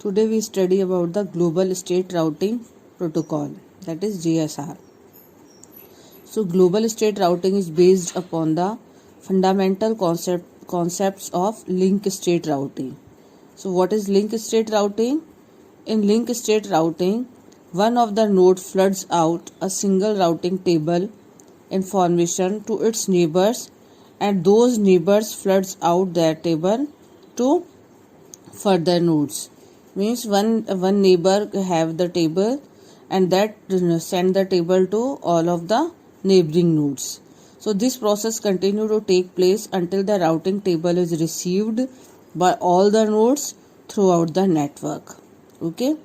Today we study about the Global State Routing Protocol, that is GSR. So Global State Routing is based upon the fundamental concepts of link state routing. So what is link state routing? In link state routing, one of the node floods out a single routing table information to its neighbors, and those neighbors floods out their table to further nodes. Means one neighbor have the table and that send the table to all of the neighboring nodes. So this process continue to take place until the routing table is received by all the nodes throughout the network. Okay,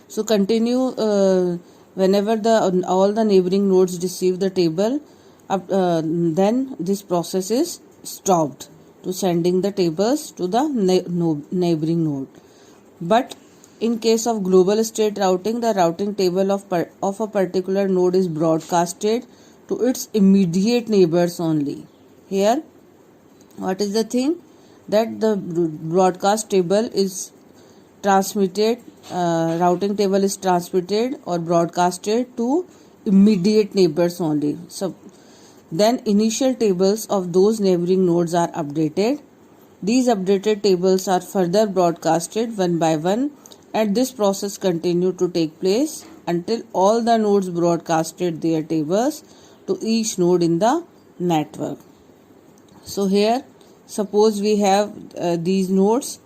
so continue whenever the all the neighboring nodes receive the table, then this process is stopped to sending the tables to the neighboring node. But in case of global state routing, the routing table of a particular node is broadcasted to its immediate neighbors only. Here, what is the thing? That the broadcast table is transmitted, routing table is transmitted or broadcasted to immediate neighbors only. So then initial tables of those neighboring nodes are updated. These updated tables are further broadcasted one by one, and this process continued to take place until all the nodes broadcasted their tables to each node in the network. So here, suppose we have these nodes.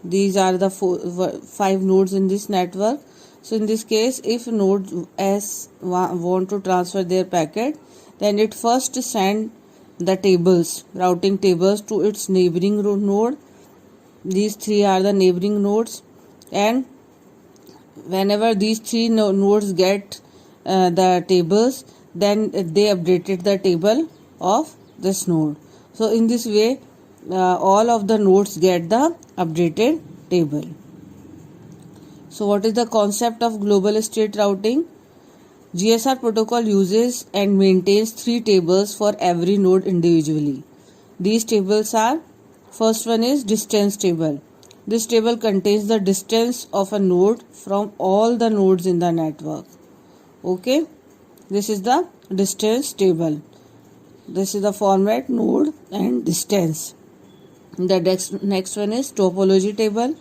These are the 5 nodes in this network. So in this case, if node S want to transfer their packet, then it first send the tables, routing tables to its neighboring node. These 3 are the neighboring nodes, and whenever these 3 nodes get the tables, then they updated the table of this node. So in this way, all of the nodes get the updated table. So what is the concept of global state routing? GSR protocol uses and maintains 3 tables for every node individually. These tables are, first one is distance table. This table contains the distance of a node from all the nodes in the network. Okay, this is the distance table. This is the format node and distance. The next one is topology table.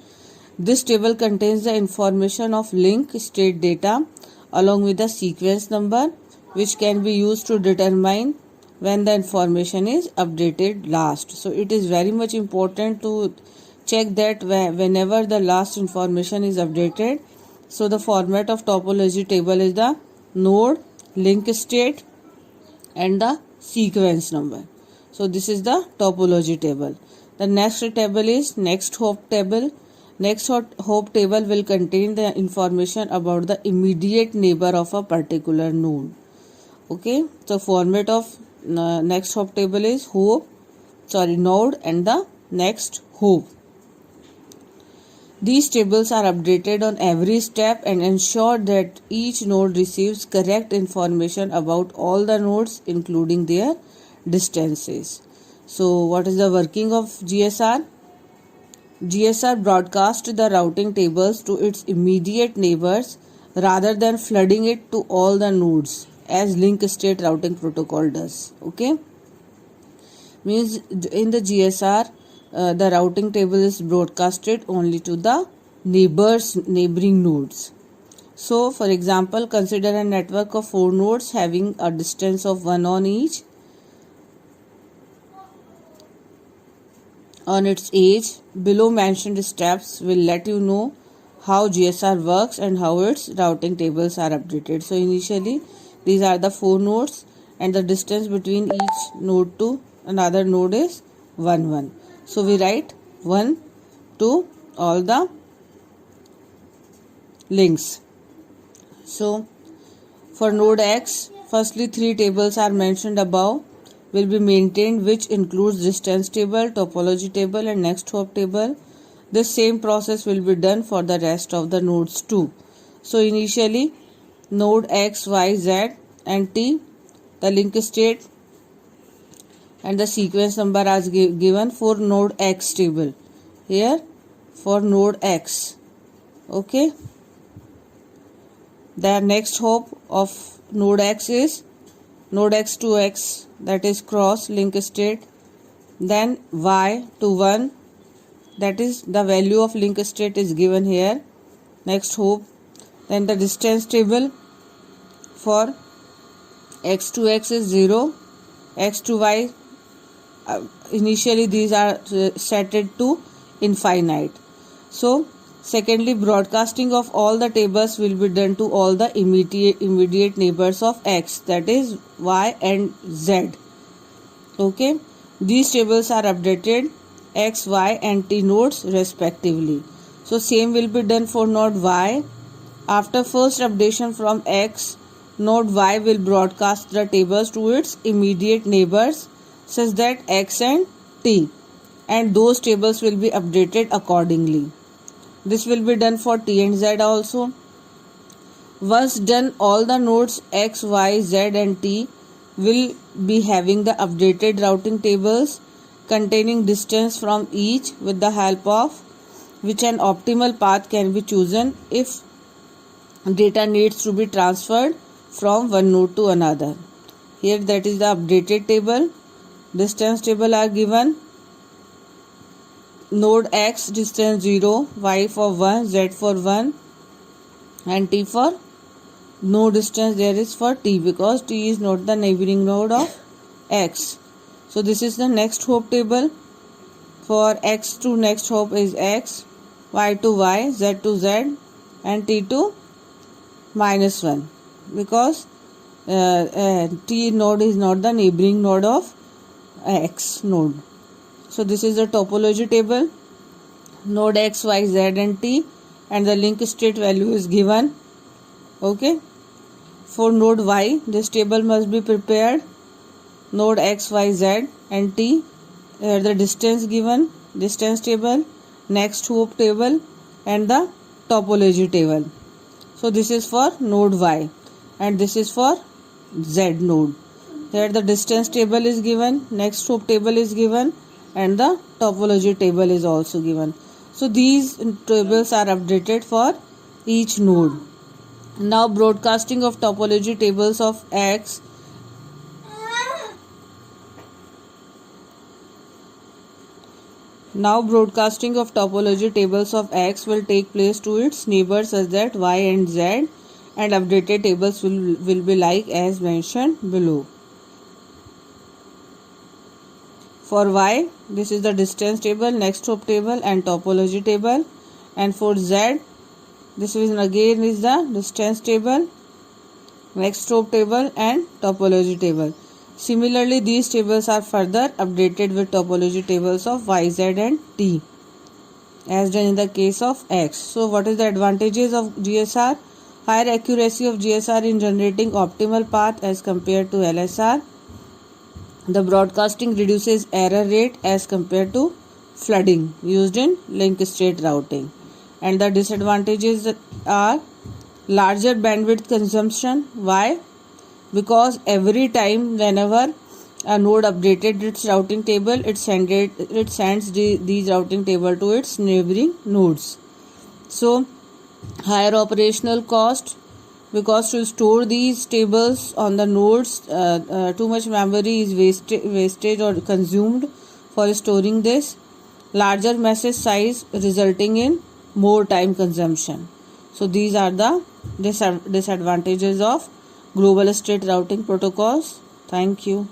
This table contains the information of link state data along with the sequence number, which can be used to determine when the information is updated last. So it is very much important to check that whenever the last information is updated. So the format of topology table is the node, link state and the sequence number. So this is the topology table. The next table is next hop table. Next hop table will contain the information about the immediate neighbor of a particular node. Okay, so format of next hop table is node and the next hop. These tables are updated on every step and ensure that each node receives correct information about all the nodes, including their distances. So what is the working of GSR? GSR broadcasts the routing tables to its immediate neighbors rather than flooding it to all the nodes as link state routing protocol does. Okay, means in the GSR the routing table is broadcasted only to the neighboring nodes. So for example, consider a network of 4 nodes having a distance of 1 on each. On its edge, below mentioned steps will let you know how GSR works and how its routing tables are updated. So initially, these are the 4 nodes and the distance between each node to another node is 1, 1. So we write 1 to all the links. So for node X, firstly 3 tables are mentioned above will be maintained, which includes distance table, topology table and next hop table. This same process will be done for the rest of the nodes too. So initially node X, Y, Z and T, the link state and the sequence number as given for node X table. Here for node X. Okay. The next hop of node X is node X to X, that is cross link state. Then Y to 1, that is the value of link state is given here. Next hop. Then the distance table for X to X is 0, X to Y, initially these are set to infinite. So secondly, broadcasting of all the tables will be done to all the immediate neighbors of X, that is Y and Z. Okay, these tables are updated X, Y and T nodes respectively. So same will be done for node Y. After first updation from X, node Y will broadcast the tables to its immediate neighbors such that X and T, and those tables will be updated accordingly. This will be done for T and Z also. Once done, all the nodes X, Y, Z and T will be having the updated routing tables containing distance from each, with the help of which an optimal path can be chosen if data needs to be transferred from one node to another. Here that is the updated table. Distance table are given. Node X distance 0, Y for 1, Z for 1 and T for no distance there is for T, because T is not the neighboring node of X. So this is the next hop table. For X to next hop is X, Y to Y, Z to Z and T to -1, because T node is not the neighboring node of X node. So this is the topology table. Node X, Y, Z and T, and the link state value is given. Okay. For node Y, this table must be prepared. Node X, Y, Z and T, the distance given, distance table, next hop table and the topology table. So this is for node Y and this is for Z node. Here the distance table is given, next hop table is given and the topology table is also given. So these tables are updated for each node. Now broadcasting of topology tables of X. Now broadcasting of topology tables of X will take place to its neighbors such that Y and Z, and updated tables will be like as mentioned below. For Y, this is the distance table, next hop table and topology table, and for Z, this is again is the distance table, next hop table and topology table. Similarly, these tables are further updated with topology tables of Y, Z and T as done in the case of X. So what is the advantages of GSR? Higher accuracy of GSR in generating optimal path as compared to LSR. The broadcasting reduces error rate as compared to flooding used in link state routing. And the disadvantages are larger bandwidth consumption. Why? Because every time whenever a node updated its routing table, it sends these routing table to its neighboring nodes. So higher operational cost, because to store these tables on the nodes, too much memory is wasted or consumed for storing this. Larger message size resulting in more time consumption. So these are the disadvantages of global state routing protocols. Thank you.